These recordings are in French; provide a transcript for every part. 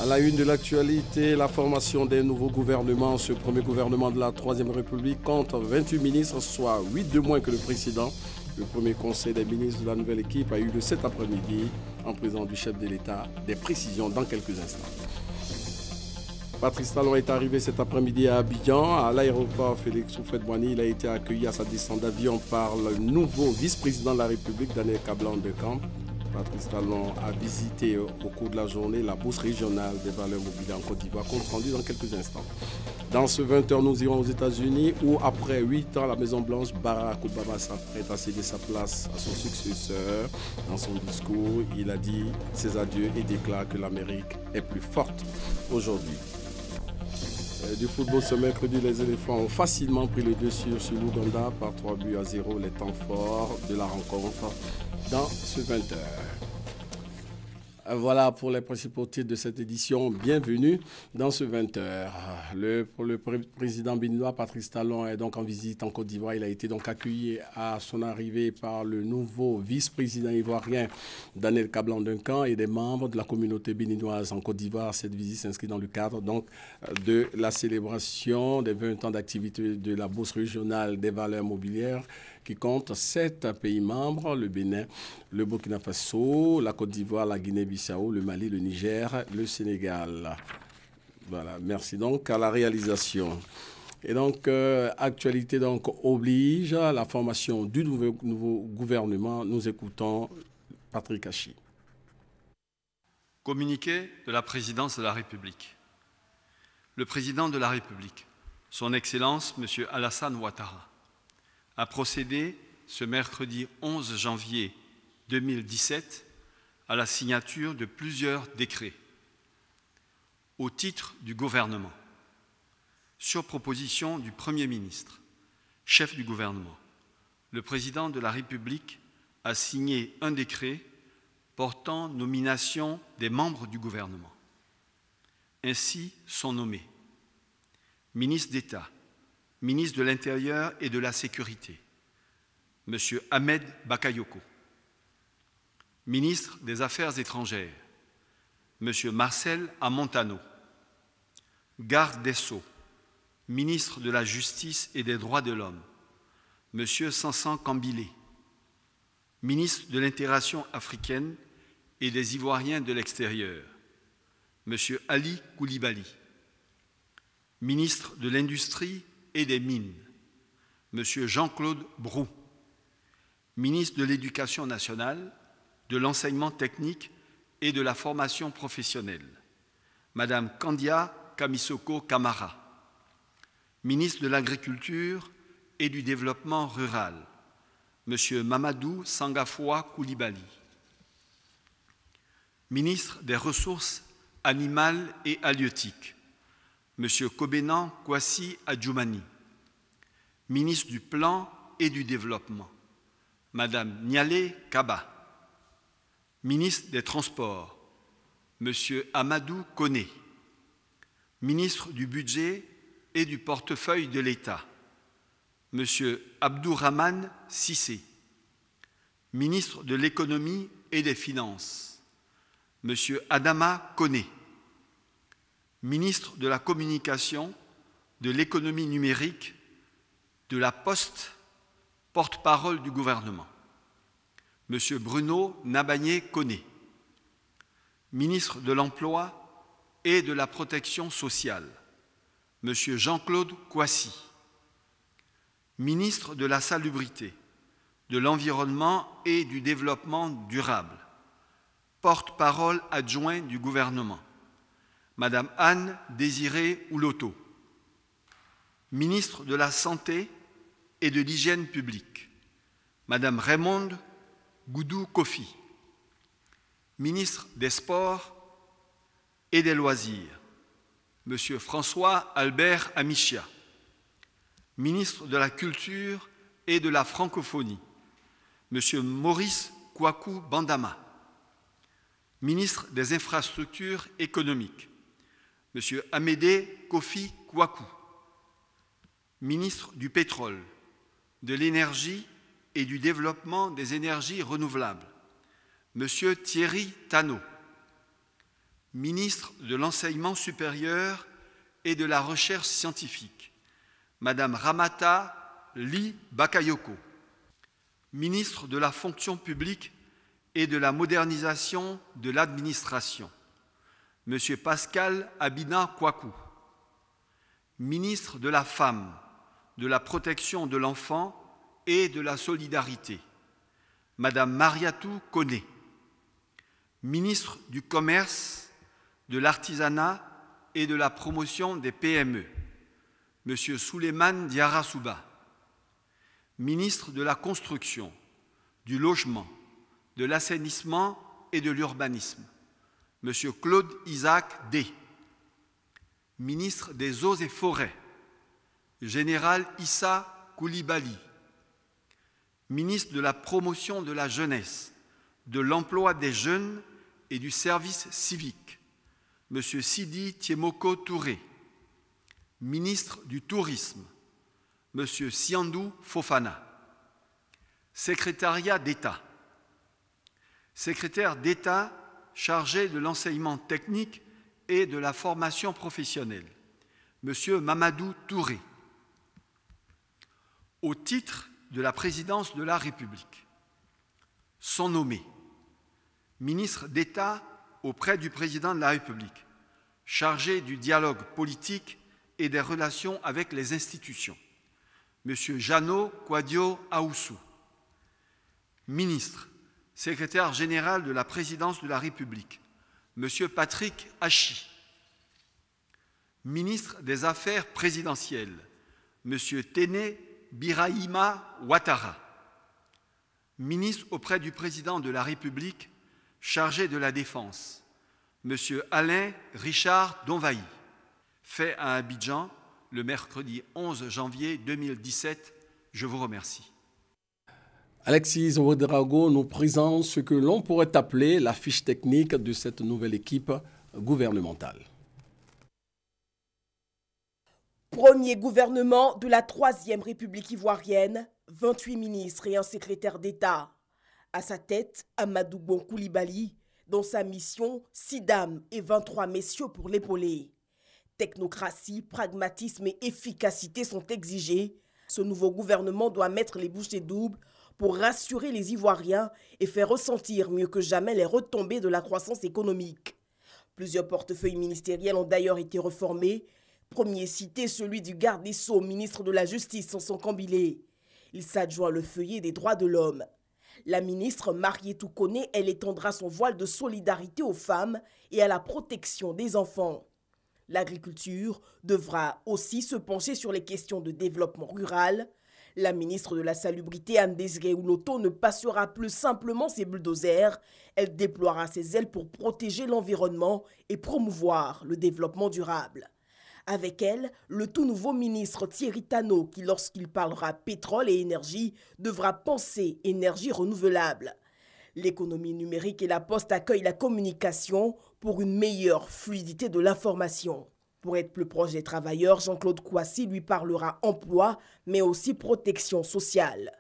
À la une de l'actualité, la formation des nouveaux gouvernements. Ce premier gouvernement de la Troisième République compte 28 ministres, soit 8 de moins que le précédent. Le premier conseil des ministres de la nouvelle équipe a eu lieu cet après-midi en présence du chef de l'État. Des précisions dans quelques instants. Patrice Talon est arrivé cet après-midi à Abidjan, à l'aéroport Félix Houphouët-Boigny. Il a été accueilli à sa descente d'avion par le nouveau vice-président de la République, Daniel Kablan-Dekamp. Patrice Talon a visité au cours de la journée la bourse régionale des valeurs mobilières en Côte d'Ivoire, compte rendu dans quelques instants. Dans ce 20h, nous irons aux États-Unis où, après 8 ans, la Maison-Blanche, Barack Obama s'apprête à céder sa place à son successeur. Dans son discours, il a dit ses adieux et déclare que l'Amérique est plus forte aujourd'hui. Du football ce mercredi, les éléphants ont facilement pris le dessus sur l'Ouganda par 3-0, les temps forts de la rencontre dans ce 20h. Voilà pour les principaux titres de cette édition. Bienvenue dans ce 20h. Le président béninois Patrice Talon est donc en visite en Côte d'Ivoire. Il a été donc accueilli à son arrivée par le nouveau vice-président ivoirien Daniel Kablan-Dekamp et des membres de la communauté béninoise en Côte d'Ivoire. Cette visite s'inscrit dans le cadre donc de la célébration des 20 ans d'activité de la Bourse régionale des valeurs mobilières qui compte 7 pays membres, le Bénin, le Burkina Faso, la Côte d'Ivoire, la Guinée-Bissau, le Mali, le Niger, le Sénégal. Voilà, merci donc à la réalisation. Et donc, actualité donc oblige à la formation du nouveau gouvernement. Nous écoutons Patrick Hachi. Communiqué de la présidence de la République. Le président de la République, son Excellence, M. Alassane Ouattara, a procédé ce mercredi 11 janvier 2017 à la signature de plusieurs décrets au titre du gouvernement, sur proposition du Premier ministre, chef du gouvernement. Le président de la République a signé un décret portant nomination des membres du gouvernement. Ainsi sont nommés ministre d'État, ministre de l'Intérieur et de la Sécurité, M. Ahmed Bakayoko, ministre des Affaires étrangères, M. Marcel Amontano, garde des Sceaux, ministre de la Justice et des Droits de l'Homme, M. Sansan Kambilé, ministre de l'Intégration africaine et des Ivoiriens de l'extérieur, M. Ali Koulibaly, ministre de l'Industrie et des Mines, M. Jean-Claude Brou, ministre de l'Éducation nationale, de l'Enseignement technique et de la formation professionnelle, Mme Kandia Kamisoko Kamara, ministre de l'Agriculture et du Développement rural, M. Mamadou Sangafoua Koulibaly, ministre des Ressources animales et halieutiques, M. Kobenan Kwasi Adjoumani, ministre du Plan et du Développement, Mme Nialé Kaba, ministre des Transports, M. Amadou Koné, ministre du Budget et du Portefeuille de l'État, M. Abdourahmane Sissé, ministre de l'Économie et des Finances, M. Adama Koné, ministre de la Communication, de l'Économie numérique, de la Poste, porte-parole du gouvernement, M. Bruno Nabagné-Koné, ministre de l'Emploi et de la Protection sociale, M. Jean-Claude Kwasi, ministre de la Salubrité, de l'Environnement et du Développement durable, porte-parole adjoint du gouvernement, Mme Anne Désirée Ouloto, ministre de la Santé et de l'Hygiène publique, Mme Raymonde Goudou Kofi, ministre des Sports et des Loisirs, M. François Albert Amichia, ministre de la Culture et de la Francophonie, M. Maurice Kouakou Bandama, ministre des Infrastructures économiques, M. Amédée Kofi Kouakou, ministre du Pétrole, de l'Énergie et du Développement des énergies renouvelables, M. Thierry Tannot, ministre de l'Enseignement supérieur et de la Recherche scientifique, Madame Ramata Ly Bakayoko, ministre de la Fonction publique et de la modernisation de l'administration, Monsieur Pascal Abina Kwaku, ministre de la Femme, de la Protection de l'Enfant et de la Solidarité, Madame Mariatou Koné, ministre du Commerce, de l'Artisanat et de la Promotion des PME, Monsieur Souleymane Diarra Souba, ministre de la Construction, du Logement, de l'Assainissement et de l'Urbanisme, Monsieur Claude Isaac Day, ministre des Eaux et Forêts, Général Issa Koulibaly, ministre de la Promotion de la Jeunesse, de l'Emploi des Jeunes et du Service civique, Monsieur Sidi Tiemoko Touré, ministre du Tourisme, Monsieur Siandou Fofana, secrétariat d'État, secrétaire d'État chargé de l'enseignement technique et de la formation professionnelle, Monsieur Mamadou Touré, au titre de la présidence de la République, sont nommés ministre d'État auprès du président de la République, chargé du dialogue politique et des relations avec les institutions, Monsieur Jeannot Kouadio Aoussou, ministre, secrétaire général de la présidence de la République, Monsieur Patrick Hachi, ministre des Affaires présidentielles, Monsieur Téné Birahima Ouattara, ministre auprès du président de la République, chargé de la Défense, Monsieur Alain Richard Donvaï, fait à Abidjan le mercredi 11 janvier 2017. Je vous remercie. Alexis Ouedraogo nous présente ce que l'on pourrait appeler la fiche technique de cette nouvelle équipe gouvernementale. Premier gouvernement de la Troisième République ivoirienne, 28 ministres et un secrétaire d'État. À sa tête, Amadou Bon Koulibaly, dans sa mission, 6 dames et 23 messieurs pour l'épauler. Technocratie, pragmatisme et efficacité sont exigés. Ce nouveau gouvernement doit mettre les bouchées doubles pour rassurer les Ivoiriens et faire ressentir mieux que jamais les retombées de la croissance économique. Plusieurs portefeuilles ministériels ont d'ailleurs été reformés. Premier cité, celui du garde des Sceaux, ministre de la Justice, Sanson Kambilé. Il s'adjoint le feuillet des droits de l'homme. La ministre Marietou Koné, elle étendra son voile de solidarité aux femmes et à la protection des enfants. L'agriculture devra aussi se pencher sur les questions de développement rural. La ministre de la Salubrité, Anne-Désirée Ouloto, ne passera plus simplement ses bulldozers. Elle déploiera ses ailes pour protéger l'environnement et promouvoir le développement durable. Avec elle, le tout nouveau ministre Thierry Tano, qui lorsqu'il parlera pétrole et énergie, devra penser énergie renouvelable. L'économie numérique et la poste accueillent la communication pour une meilleure fluidité de l'information. Pour être plus proche des travailleurs, Jean-Claude Kouassi lui parlera emploi, mais aussi protection sociale.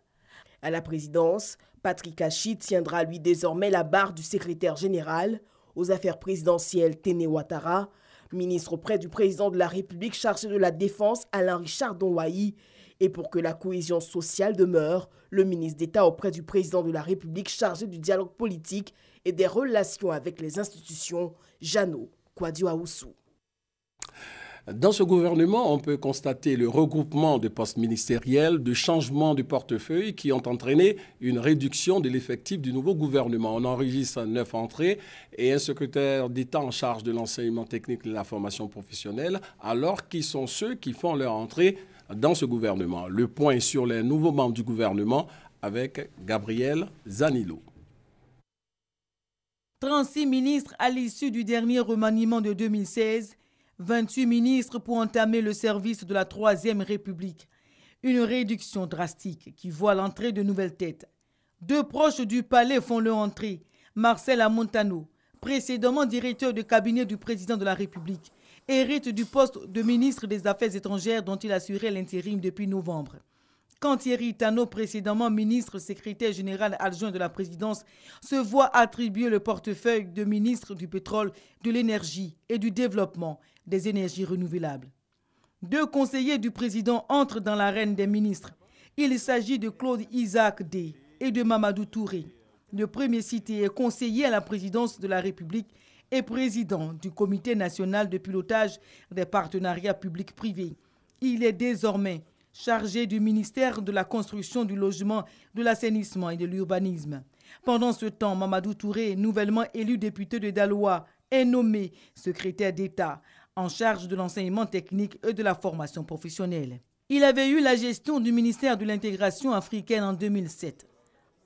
À la présidence, Patrick Hachi tiendra lui désormais la barre du secrétaire général. Aux affaires présidentielles, Téné Ouattara, ministre auprès du président de la République chargé de la Défense, Alain Richard Donwaï, et pour que la cohésion sociale demeure, le ministre d'État auprès du président de la République chargé du dialogue politique et des relations avec les institutions, Jeannot Kouadio Aoussou. Dans ce gouvernement, on peut constater le regroupement de postes ministériels, de changements de portefeuille qui ont entraîné une réduction de l'effectif du nouveau gouvernement. On enregistre 9 entrées et un secrétaire d'État en charge de l'enseignement technique et de la formation professionnelle, alors qu'ils sont ceux qui font leur entrée dans ce gouvernement. Le point sur les nouveaux membres du gouvernement avec Gabriel Zanilo. 36 ministres à l'issue du dernier remaniement de 2016, 28 ministres pour entamer le service de la Troisième République. Une réduction drastique qui voit l'entrée de nouvelles têtes. 2 proches du palais font leur entrée. Marcel Amontano, précédemment directeur de cabinet du président de la République, hérite du poste de ministre des Affaires étrangères dont il assurait l'intérim depuis novembre. quand Thierry Tano, précédemment ministre secrétaire général adjoint de la présidence, se voit attribuer le portefeuille de ministre du pétrole, de l'énergie et du développement des énergies renouvelables. 2 conseillers du président entrent dans l'arène des ministres. Il s'agit de Claude Isaac Dey et de Mamadou Touré. Le premier cité est conseiller à la présidence de la République et président du Comité national de pilotage des partenariats publics-privés. Il est désormais chargé du ministère de la Construction, du Logement, de l'Assainissement et de l'Urbanisme. Pendant ce temps, Mamadou Touré, nouvellement élu député de Daloa, est nommé secrétaire d'État en charge de l'enseignement technique et de la formation professionnelle. Il avait eu la gestion du ministère de l'intégration africaine en 2007.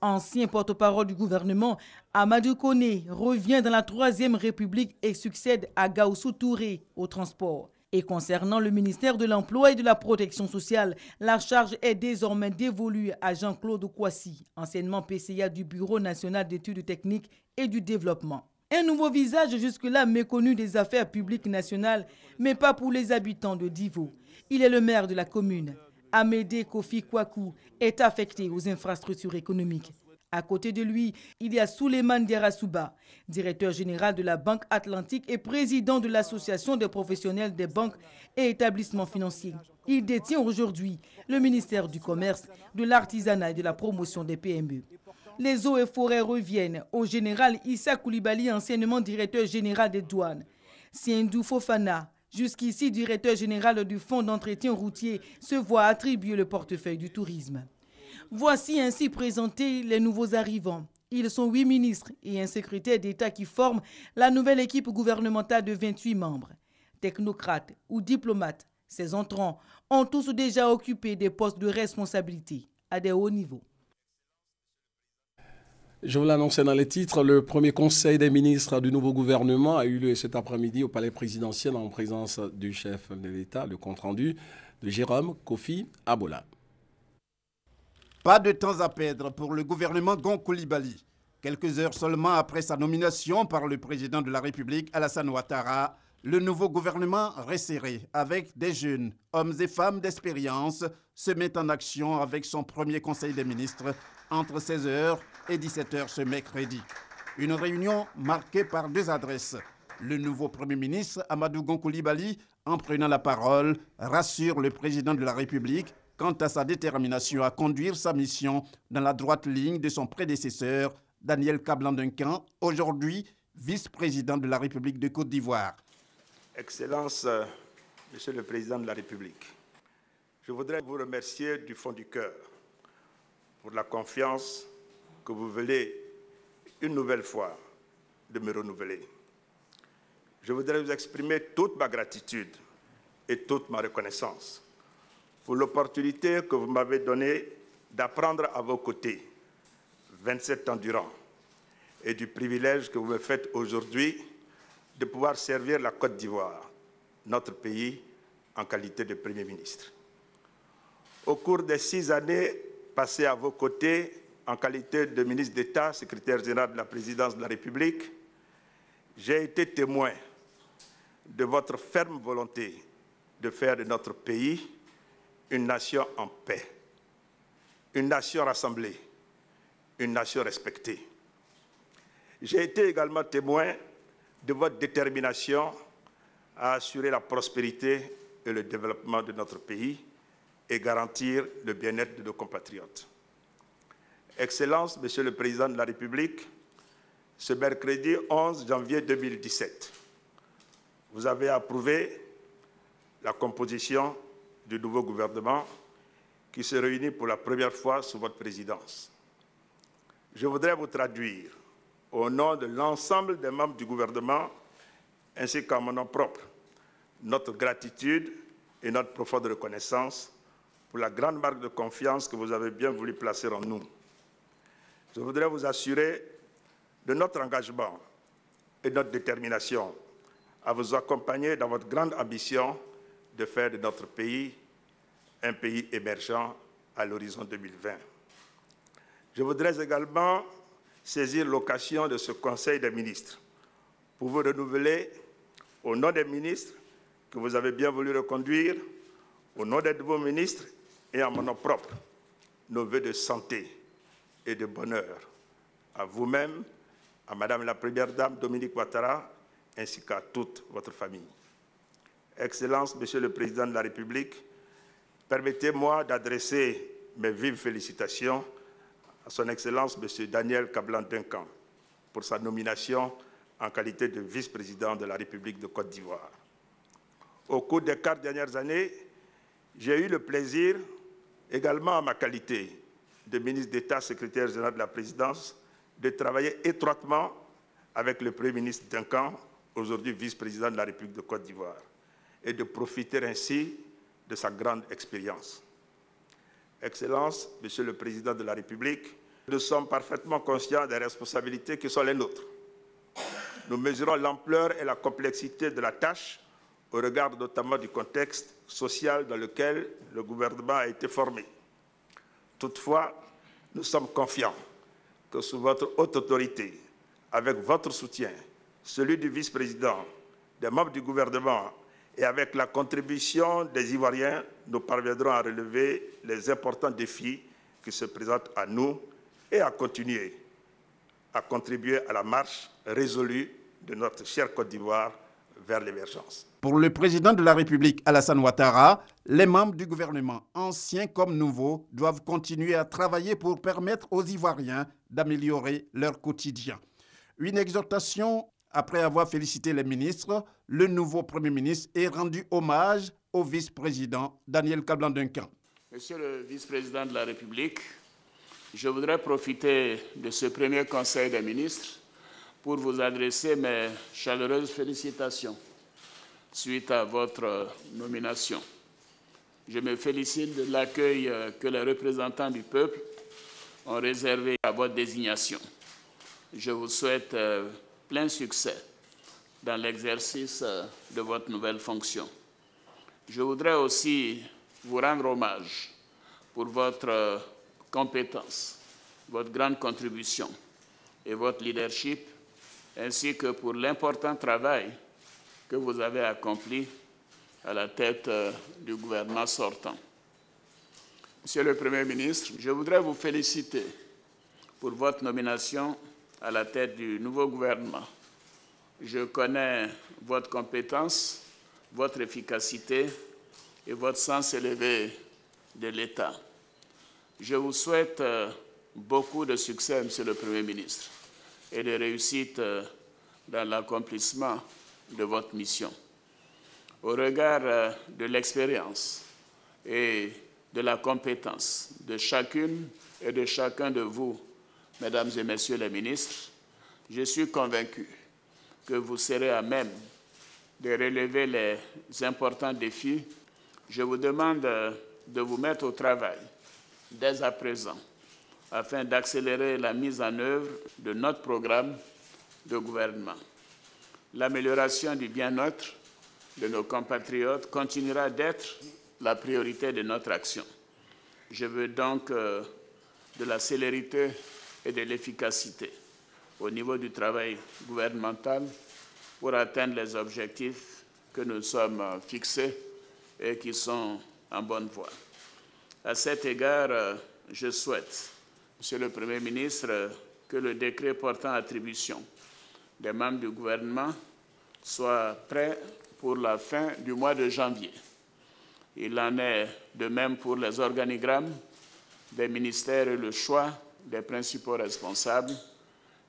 Ancien porte-parole du gouvernement, Amadou Koné revient dans la 3e République et succède à Gaoussou Touré au transport. Et concernant le ministère de l'Emploi et de la Protection sociale, la charge est désormais dévolue à Jean-Claude Kouassi, anciennement PCA du Bureau national d'études techniques et du développement. Un nouveau visage jusque-là méconnu des affaires publiques nationales, mais pas pour les habitants de Divo. Il est le maire de la commune. Amédée Kofi Kwaku est affecté aux infrastructures économiques. À côté de lui, il y a Souleymane Diarasouba, directeur général de la Banque Atlantique et président de l'Association des professionnels des banques et établissements financiers. Il détient aujourd'hui le ministère du Commerce, de l'Artisanat et de la promotion des PME. Les eaux et forêts reviennent au général Issa Koulibaly, anciennement directeur général des douanes. Siendou Fofana, jusqu'ici directeur général du Fonds d'entretien routier, se voit attribuer le portefeuille du tourisme. Voici ainsi présentés les nouveaux arrivants. Ils sont 8 ministres et un secrétaire d'État qui forment la nouvelle équipe gouvernementale de 28 membres. Technocrates ou diplomates, ces entrants ont tous déjà occupé des postes de responsabilité à des hauts niveaux. Je vous l'annonçais dans les titres, le premier conseil des ministres du nouveau gouvernement a eu lieu cet après-midi au palais présidentiel en présence du chef de l'État, le compte-rendu de Jérôme Kofi Abola. Pas de temps à perdre pour le gouvernement Gon Coulibaly. Quelques heures seulement après sa nomination par le président de la République, Alassane Ouattara, le nouveau gouvernement resserré, avec des jeunes, hommes et femmes d'expérience, se met en action avec son premier conseil des ministres entre 16h et 17h ce mercredi. Une réunion marquée par 2 adresses. Le nouveau Premier ministre, Amadou Gon Coulibaly, en prenant la parole, rassure le président de la République quant à sa détermination à conduire sa mission dans la droite ligne de son prédécesseur, Daniel Kablan-Duncan, aujourd'hui vice-président de la République de Côte d'Ivoire. Excellence, Monsieur le Président de la République, je voudrais vous remercier du fond du cœur pour la confiance que vous venez une nouvelle fois de me renouveler. Je voudrais vous exprimer toute ma gratitude et toute ma reconnaissance pour l'opportunité que vous m'avez donnée d'apprendre à vos côtés 27 ans durant et du privilège que vous me faites aujourd'hui de pouvoir servir la Côte d'Ivoire, notre pays, en qualité de Premier ministre. Au cours des 6 années passées à vos côtés, en qualité de ministre d'État, secrétaire général de la présidence de la République, j'ai été témoin de votre ferme volonté de faire de notre pays une nation en paix, une nation rassemblée, une nation respectée. J'ai été également témoin de votre détermination à assurer la prospérité et le développement de notre pays et garantir le bien-être de nos compatriotes. Excellence, Monsieur le Président de la République, ce mercredi 11 janvier 2017, vous avez approuvé la composition du nouveau gouvernement qui se réunit pour la première fois sous votre présidence. Je voudrais vous traduire, au nom de l'ensemble des membres du gouvernement, ainsi qu'en mon nom propre, notre gratitude et notre profonde reconnaissance pour la grande marque de confiance que vous avez bien voulu placer en nous. Je voudrais vous assurer de notre engagement et de notre détermination à vous accompagner dans votre grande ambition de faire de notre pays un pays émergent à l'horizon 2020. Je voudrais également saisir l'occasion de ce Conseil des ministres pour vous renouveler, au nom des ministres que vous avez bien voulu reconduire, au nom des nouveaux ministres et en mon nom propre, nos vœux de santé et de bonheur à vous-même, à Madame la Première Dame Dominique Ouattara, ainsi qu'à toute votre famille. Excellence, Monsieur le Président de la République, permettez-moi d'adresser mes vives félicitations à son Excellence, Monsieur Daniel Kablan-Duncan, pour sa nomination en qualité de vice-président de la République de Côte d'Ivoire. Au cours des 4 dernières années, j'ai eu le plaisir, également en ma qualité de ministre d'État, secrétaire général de la Présidence, de travailler étroitement avec le Premier ministre Duncan, aujourd'hui vice-président de la République de Côte d'Ivoire, et de profiter ainsi de sa grande expérience. Excellence, Monsieur le Président de la République, nous sommes parfaitement conscients des responsabilités qui sont les nôtres. Nous mesurons l'ampleur et la complexité de la tâche au regard notamment du contexte social dans lequel le gouvernement a été formé. Toutefois, nous sommes confiants que sous votre haute autorité, avec votre soutien, celui du vice-président, des membres du gouvernement et avec la contribution des Ivoiriens, nous parviendrons à relever les importants défis qui se présentent à nous et à continuer à contribuer à la marche résolue de notre chère Côte d'Ivoire vers l'émergence. Pour le président de la République, Alassane Ouattara, les membres du gouvernement, anciens comme nouveaux, doivent continuer à travailler pour permettre aux Ivoiriens d'améliorer leur quotidien. Une exhortation, après avoir félicité les ministres, le nouveau Premier ministre est rendu hommage au vice-président Daniel Kablan-Duncan. Monsieur le vice-président de la République, je voudrais profiter de ce premier conseil des ministres pour vous adresser mes chaleureuses félicitations suite à votre nomination. Je me félicite de l'accueil que les représentants du peuple ont réservé à votre désignation. Je vous souhaite plein succès dans l'exercice de votre nouvelle fonction. Je voudrais aussi vous rendre hommage pour votre compétence, votre grande contribution et votre leadership, ainsi que pour l'important travail que vous avez accompli à la tête du gouvernement sortant. Monsieur le Premier ministre, je voudrais vous féliciter pour votre nomination à la tête du nouveau gouvernement. Je connais votre compétence, votre efficacité et votre sens élevé de l'État. Je vous souhaite beaucoup de succès, Monsieur le Premier ministre, et de réussite dans l'accomplissement de votre mission. Au regard de l'expérience et de la compétence de chacune et de chacun de vous, Mesdames et Messieurs les ministres, je suis convaincu que vous serez à même de relever les importants défis. Je vous demande de vous mettre au travail dès à présent afin d'accélérer la mise en œuvre de notre programme de gouvernement. L'amélioration du bien-être de nos compatriotes continuera d'être la priorité de notre action. Je veux donc de la célérité et de l'efficacité au niveau du travail gouvernemental pour atteindre les objectifs que nous sommes fixés et qui sont en bonne voie. À cet égard, je souhaite, Monsieur le Premier ministre, que le décret portant attribution des membres du gouvernement soit prêt pour la fin du mois de janvier. Il en est de même pour les organigrammes des ministères et le choix des principaux responsables,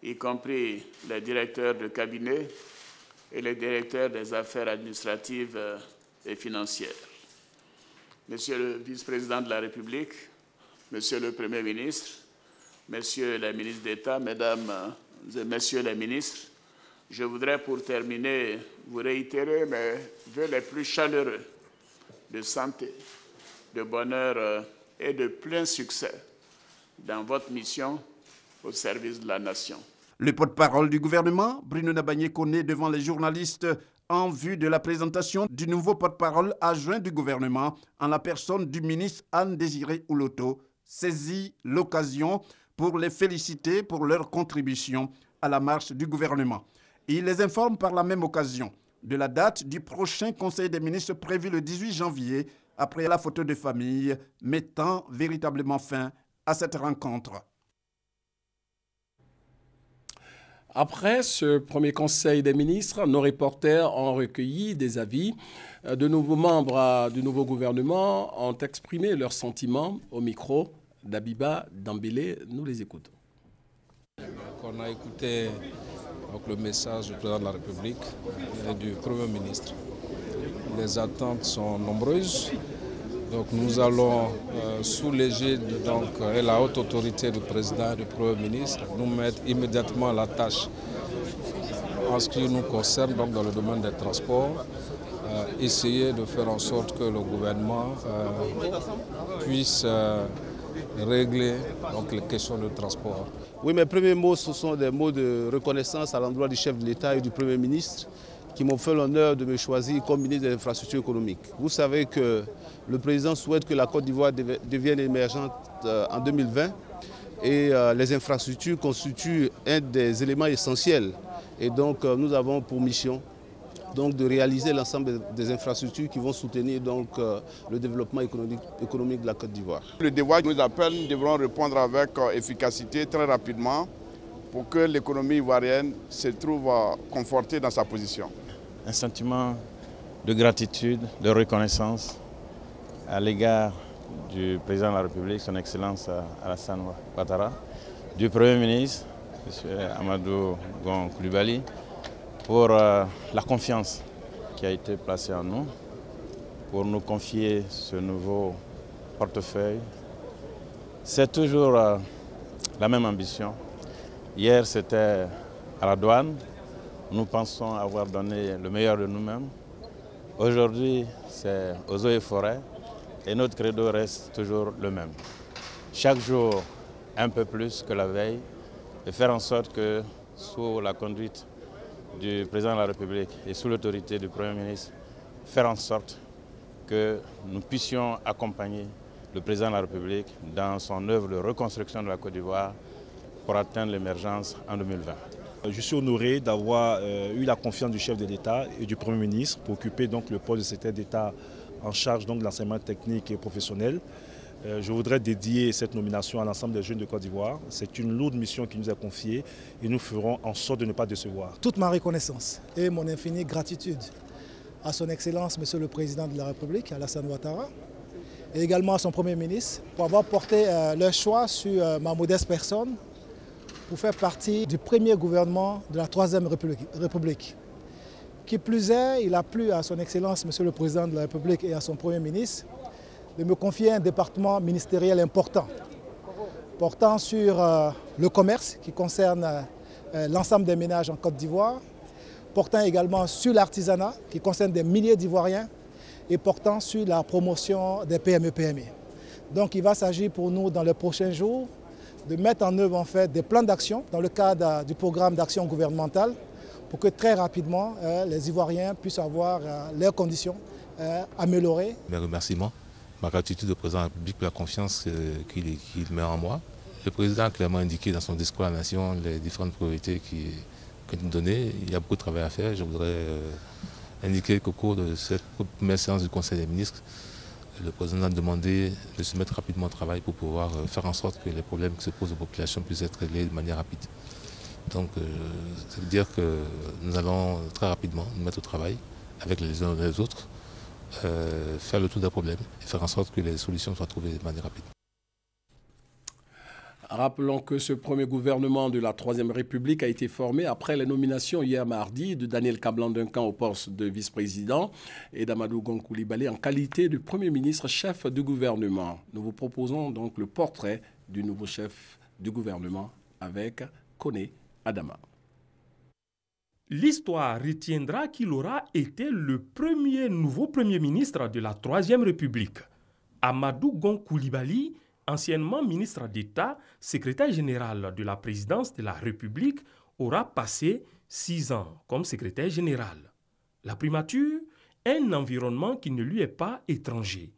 y compris les directeurs de cabinet et les directeurs des affaires administratives et financières. Monsieur le vice-président de la République, Monsieur le Premier ministre, Messieurs les ministres d'État, Mesdames et Messieurs les ministres, je voudrais pour terminer vous réitérer mes vœux les plus chaleureux de santé, de bonheur et de plein succès dans votre mission au service de la nation. Le porte-parole du gouvernement, Bruno Nabagné-Koné, devant les journalistes en vue de la présentation du nouveau porte-parole adjoint du gouvernement en la personne du ministre Anne-Désiré Ouloto, saisit l'occasion pour les féliciter pour leur contribution à la marche du gouvernement. Il les informe par la même occasion de la date du prochain Conseil des ministres prévu le 18 janvier, après la photo de famille mettant véritablement fin à cette rencontre. Après ce premier conseil des ministres, nos reporters ont recueilli des avis. De nouveaux membres du nouveau gouvernement ont exprimé leurs sentiments au micro d'Abiba Dambélé. Nous les écoutons. On a écouté donc, le message du président de la République et du Premier ministre. Les attentes sont nombreuses. Donc nous allons, sous l'égide et la haute autorité du président et du Premier ministre, nous mettre immédiatement à la tâche en ce qui nous concerne donc, dans le domaine des transports, essayer de faire en sorte que le gouvernement puisse régler donc, les questions de transport. Oui, mes premiers mots, ce sont des mots de reconnaissance à l'endroit du chef de l'État et du Premier ministre qui m'ont fait l'honneur de me choisir comme ministre des infrastructures économiques. Vous savez que le président souhaite que la Côte d'Ivoire devienne émergente en 2020 et les infrastructures constituent un des éléments essentiels. Et donc nous avons pour mission donc, de réaliser l'ensemble des infrastructures qui vont soutenir donc, le développement économique de la Côte d'Ivoire. Le devoir nous appelle, nous devrons répondre avec efficacité très rapidement pour que l'économie ivoirienne se trouve confortée dans sa position. Un sentiment de gratitude, de reconnaissance à l'égard du président de la République, son Excellence Alassane Ouattara, du Premier ministre, M. Amadou Gon Coulibaly, pour la confiance qui a été placée en nous, pour nous confier ce nouveau portefeuille. C'est toujours la même ambition. Hier, c'était à la douane. Nous pensons avoir donné le meilleur de nous-mêmes. Aujourd'hui, c'est aux eaux et forêts. Et notre credo reste toujours le même. Chaque jour, un peu plus que la veille, et faire en sorte que, sous la conduite du président de la République et sous l'autorité du Premier ministre, faire en sorte que nous puissions accompagner le président de la République dans son œuvre de reconstruction de la Côte d'Ivoire pour atteindre l'émergence en 2020. Je suis honoré d'avoir eu la confiance du chef de l'État et du Premier ministre pour occuper donc, le poste de secrétaire d'État en charge donc, de l'enseignement technique et professionnel. Je voudrais dédier cette nomination à l'ensemble des jeunes de Côte d'Ivoire. C'est une lourde mission qui nous est confiée et nous ferons en sorte de ne pas décevoir. Toute ma reconnaissance et mon infinie gratitude à son Excellence, Monsieur le Président de la République, Alassane Ouattara, et également à son Premier ministre pour avoir porté leur choix sur ma modeste personne pour faire partie du premier gouvernement de la Troisième République. Qui plus est, il a plu à son Excellence, Monsieur le Président de la République et à son Premier ministre de me confier un département ministériel important, portant sur le commerce qui concerne l'ensemble des ménages en Côte d'Ivoire, portant également sur l'artisanat qui concerne des milliers d'Ivoiriens et portant sur la promotion des PME-PME. Donc il va s'agir pour nous dans les prochains jours de mettre en œuvre en fait, des plans d'action dans le cadre du programme d'action gouvernementale pour que très rapidement les Ivoiriens puissent avoir leurs conditions améliorées. Mes remerciements, ma gratitude au président de la République pour la confiance qu'il met en moi. Le président a clairement indiqué dans son discours à la nation les différentes priorités qu'il nous donnait. Il y a beaucoup de travail à faire. Je voudrais indiquer qu'au cours de cette première séance du Conseil des ministres, le président a demandé de se mettre rapidement au travail pour pouvoir faire en sorte que les problèmes qui se posent aux populations puissent être réglés de manière rapide. Donc ça veut dire que nous allons très rapidement nous mettre au travail avec les uns et les autres, faire le tour des problèmes et faire en sorte que les solutions soient trouvées de manière rapide. Rappelons que ce premier gouvernement de la Troisième République a été formé après les nominations hier mardi de Daniel Kablan-Duncan au poste de vice-président et d'Amadou Gon Coulibaly en qualité de Premier ministre chef du gouvernement. Nous vous proposons donc le portrait du nouveau chef du gouvernement avec Koné Adama. L'histoire retiendra qu'il aura été le premier nouveau Premier ministre de la Troisième République. Amadou Gon Coulibaly, anciennement ministre d'État, secrétaire général de la présidence de la République, aura passé 6 ans comme secrétaire général. La primature, un environnement qui ne lui est pas étranger.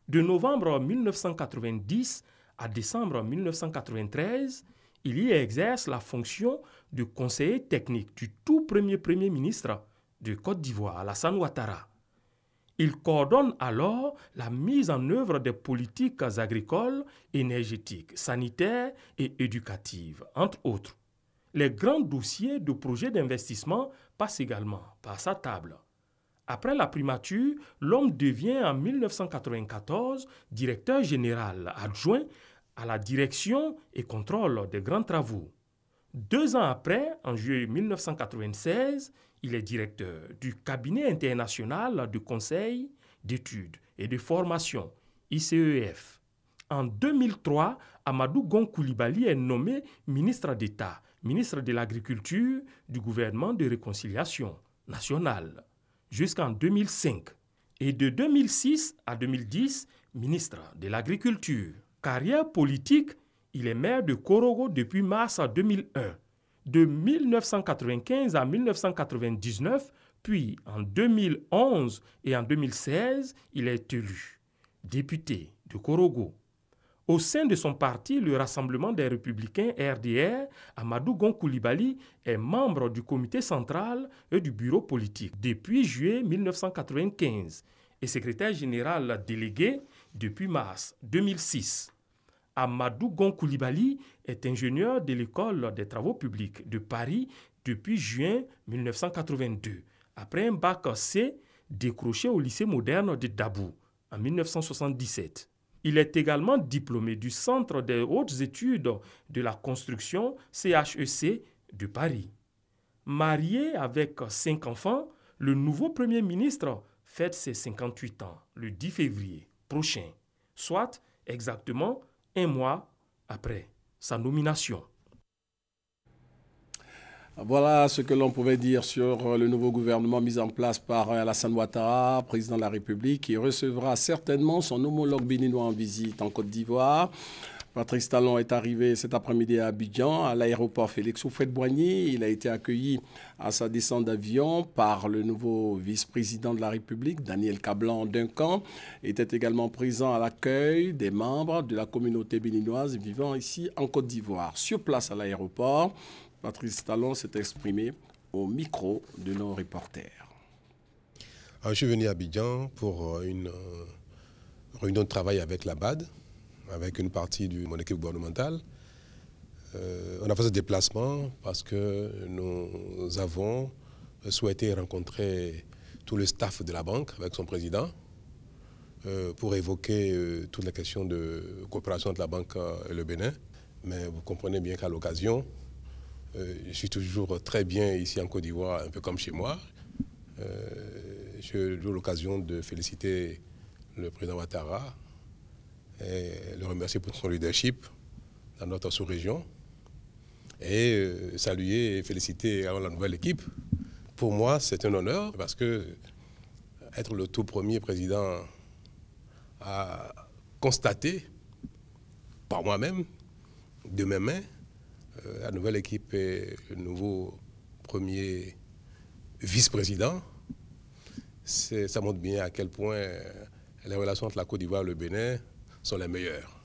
De novembre 1990 à décembre 1993, il y exerce la fonction de conseiller technique du tout premier Premier ministre de Côte d'Ivoire, Alassane Ouattara. Il coordonne alors la mise en œuvre des politiques agricoles, énergétiques, sanitaires et éducatives, entre autres. Les grands dossiers de projets d'investissement passent également par sa table. Après la primature, l'homme devient en 1994 directeur général adjoint à la direction et contrôle des grands travaux. 2 ans après, en juillet 1996, il est directeur du cabinet international de conseil, d'études et de formation, ICEF. En 2003, Amadou Gon Coulibaly est nommé ministre d'État, ministre de l'Agriculture du gouvernement de réconciliation nationale, jusqu'en 2005. Et de 2006 à 2010, ministre de l'Agriculture. Carrière politique, il est maire de Korogo depuis mars 2001. De 1995 à 1999, puis en 2011 et en 2016, il est élu député de Korogo. Au sein de son parti, le Rassemblement des Républicains RDR, Amadou Gon Coulibaly est membre du comité central et du bureau politique depuis juillet 1995 et secrétaire général délégué depuis mars 2006. Amadou Gon Coulibaly est ingénieur de l'école des travaux publics de Paris depuis juin 1982, après un bac C décroché au lycée moderne de Dabou en 1977. Il est également diplômé du Centre des hautes études de la construction CHEC de Paris. Marié avec 5 enfants, le nouveau Premier ministre fête ses 58 ans le 10 février prochain, soit exactement 1 mois après sa nomination. Voilà ce que l'on pouvait dire sur le nouveau gouvernement mis en place par Alassane Ouattara, président de la République, qui recevra certainement son homologue béninois en visite en Côte d'Ivoire. Patrice Talon est arrivé cet après-midi à Abidjan, à l'aéroport Félix Houphouët-Boigny. Il a été accueilli à sa descente d'avion par le nouveau vice-président de la République, Daniel Kablan Duncan. Il était également présent à l'accueil des membres de la communauté béninoise vivant ici en Côte d'Ivoire. Sur place à l'aéroport, Patrice Talon s'est exprimé au micro de nos reporters. Je suis venu à Abidjan pour une réunion de travail avec la BAD, avec une partie de mon équipe gouvernementale. On a fait ce déplacement parce que nous avons souhaité rencontrer tout le staff de la banque avec son président pour évoquer toutes les questions de coopération entre la banque et le Bénin. Mais vous comprenez bien qu'à l'occasion, je suis toujours très bien ici en Côte d'Ivoire, un peu comme chez moi. J'ai eu l'occasion de féliciter le président Ouattara et le remercier pour son leadership dans notre sous-région et saluer et féliciter la nouvelle équipe. Pour moi, c'est un honneur parce que être le tout premier président à constater par moi-même, de mes mains, la nouvelle équipe et le nouveau premier vice-président, ça montre bien à quel point les relations entre la Côte d'Ivoire et le Bénin sont les meilleures.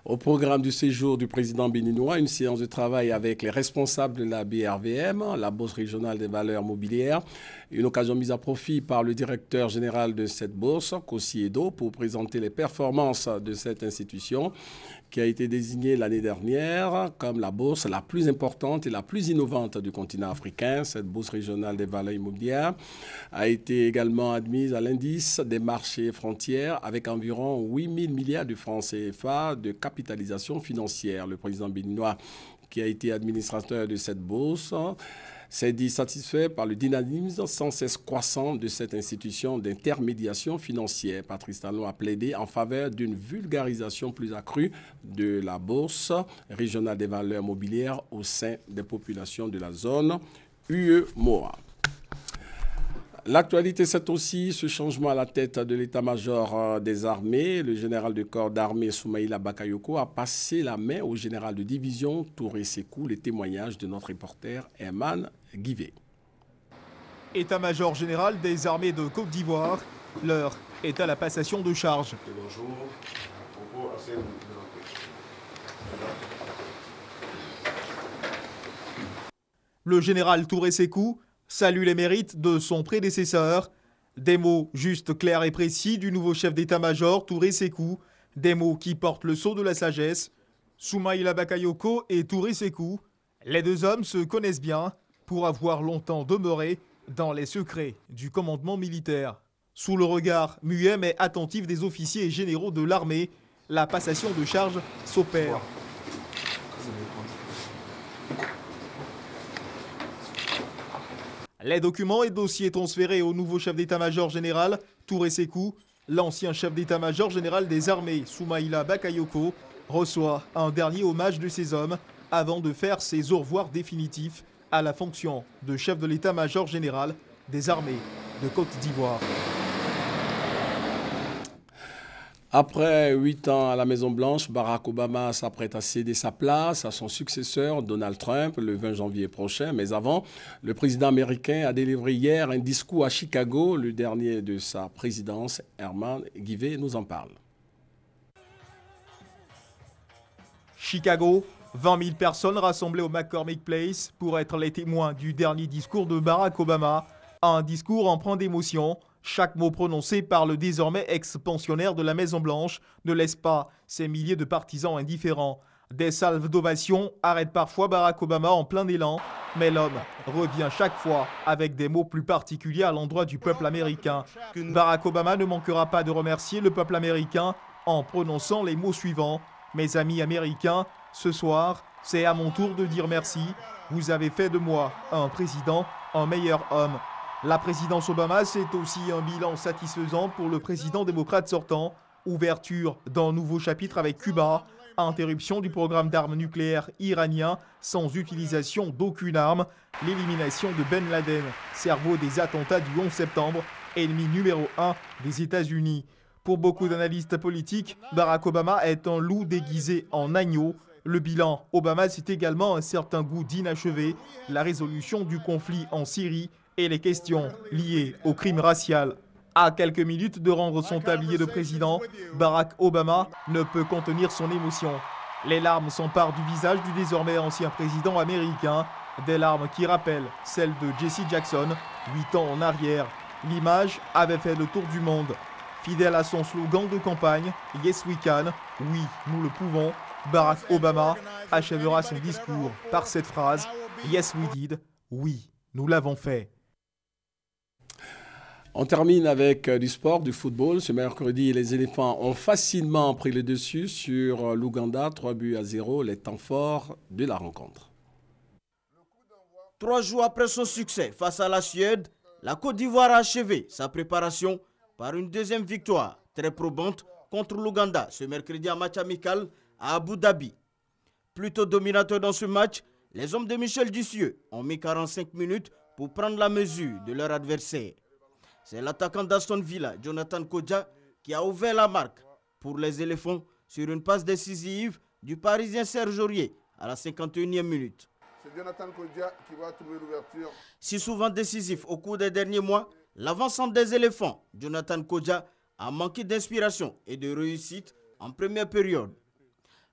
Au programme du séjour du président béninois, une séance de travail avec les responsables de la BRVM, la Bourse régionale des valeurs mobilières, une occasion mise à profit par le directeur général de cette bourse, Kossi Edo, pour présenter les performances de cette institution qui a été désignée l'année dernière comme la bourse la plus importante et la plus innovante du continent africain. Cette bourse régionale des valeurs immobilières a été également admise à l'indice des marchés frontières avec environ 8 000 milliards de francs CFA de capitalisation financière. Le président béninois, qui a été administrateur de cette bourse, s'est dit satisfait par le dynamisme sans cesse croissant de cette institution d'intermédiation financière. Patrice Talon a plaidé en faveur d'une vulgarisation plus accrue de la bourse régionale des valeurs mobilières au sein des populations de la zone UE-MOA. L'actualité, c'est aussi ce changement à la tête de l'état-major des armées. Le général de corps d'armée Soumaïla Bakayoko a passé la main au général de division Touré Sekou. Les témoignages de notre reporter Herman Guivet. État-major général des armées de Côte d'Ivoire, l'heure est à la passation de charge. Le général Touré Sekou salue les mérites de son prédécesseur Des mots justes, clairs et précis du nouveau chef d'état-major, Touré Sékou. Des mots qui portent le sceau de la sagesse. Soumaïla Bakayoko et Touré Sékou, les deux hommes se connaissent bien pour avoir longtemps demeuré dans les secrets du commandement militaire. Sous le regard muet mais attentif des officiers et généraux de l'armée, la passation de charge s'opère. Les documents et dossiers transférés au nouveau chef d'état-major général, Touré Sékou, l'ancien chef d'état-major général des armées, Soumaïla Bakayoko, reçoit un dernier hommage de ses hommes avant de faire ses au revoir définitifs à la fonction de chef de l'état-major général des armées de Côte d'Ivoire. Après 8 ans à la Maison-Blanche, Barack Obama s'apprête à céder sa place à son successeur Donald Trump le 20 janvier prochain. Mais avant, le président américain a délivré hier un discours à Chicago, le dernier de sa présidence. Herman Guivet nous en parle. Chicago, 20 000 personnes rassemblées au McCormick Place pour être les témoins du dernier discours de Barack Obama. Un discours empreint d'émotion. Chaque mot prononcé par le désormais ex-pensionnaire de la Maison-Blanche ne laisse pas ces milliers de partisans indifférents. Des salves d'ovation arrêtent parfois Barack Obama en plein élan, mais l'homme revient chaque fois avec des mots plus particuliers à l'endroit du peuple américain. Barack Obama ne manquera pas de remercier le peuple américain en prononçant les mots suivants. « Mes amis américains, ce soir, c'est à mon tour de dire merci. Vous avez fait de moi un président, un meilleur homme. » La présidence Obama, c'est aussi un bilan satisfaisant pour le président démocrate sortant. Ouverture d'un nouveau chapitre avec Cuba, interruption du programme d'armes nucléaires iranien sans utilisation d'aucune arme, l'élimination de Ben Laden, cerveau des attentats du 11 septembre, ennemi numéro 1 des États-Unis. Pour beaucoup d'analystes politiques, Barack Obama est un loup déguisé en agneau. Le bilan Obama, c'est également un certain goût d'inachevé, la résolution du conflit en Syrie et les questions liées au crime racial. À quelques minutes de rendre son tablier de président, Barack Obama ne peut contenir son émotion. Les larmes s'emparent du visage du désormais ancien président américain, des larmes qui rappellent celles de Jesse Jackson, 8 ans en arrière. L'image avait fait le tour du monde. Fidèle à son slogan de campagne « Yes we can », oui, nous le pouvons, Barack Obama achèvera son discours par cette phrase « Yes we did », oui, nous l'avons fait. On termine avec du sport, du football. Ce mercredi, les éléphants ont facilement pris le dessus sur l'Ouganda, 3-0, les temps forts de la rencontre. 3 jours après son succès face à la Suède, la Côte d'Ivoire a achevé sa préparation par une deuxième victoire très probante contre l'Ouganda ce mercredi en match amical à Abu Dhabi. Plutôt dominateur dans ce match, les hommes de Michel Ducieux ont mis 45 minutes pour prendre la mesure de leur adversaire. C'est l'attaquant d'Aston Villa, Jonathan Kodja, qui a ouvert la marque pour les éléphants sur une passe décisive du Parisien Serge Aurier à la 51e minute. C'est Jonathan Kodja qui va trouver l'ouverture. Si souvent décisif au cours des derniers mois, l'avancante des éléphants, Jonathan Kodja, a manqué d'inspiration et de réussite en première période.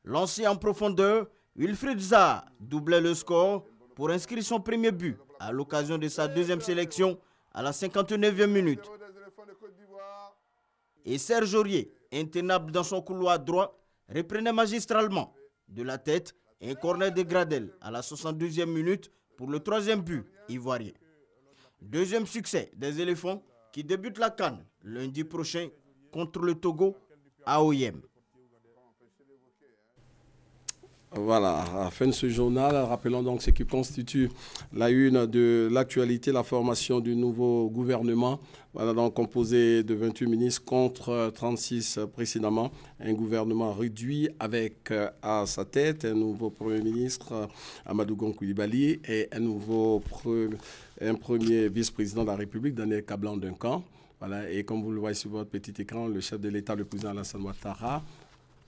Lancé en profondeur, Wilfried Zaha doublait le score pour inscrire son premier but à l'occasion de sa deuxième sélection à la 59e minute. Et Serge Aurier, intenable dans son couloir droit, reprenait magistralement de la tête un corner de Gradel à la 62e minute pour le troisième but ivoirien. Deuxième succès des éléphants qui débutent la CAN lundi prochain contre le Togo à OIM. Voilà, à la fin de ce journal, rappelons donc ce qui constitue la une de l'actualité, la formation du nouveau gouvernement. Voilà, donc composé de 28 ministres contre 36 précédemment. Un gouvernement réduit avec à sa tête un nouveau Premier ministre, Amadou Gon Coulibaly, et un premier vice-président de la République, Daniel Kablan Duncan. Voilà, et comme vous le voyez sur votre petit écran, le chef de l'État, le président Alassane Ouattara,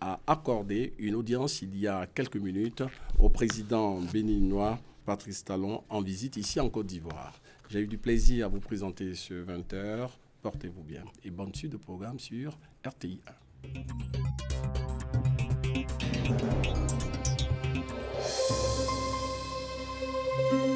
a accordé une audience il y a quelques minutes au président béninois Patrice Talon en visite ici en Côte d'Ivoire. J'ai eu du plaisir à vous présenter ce 20h. Portez-vous bien et bonne suite de programme sur RTI 1.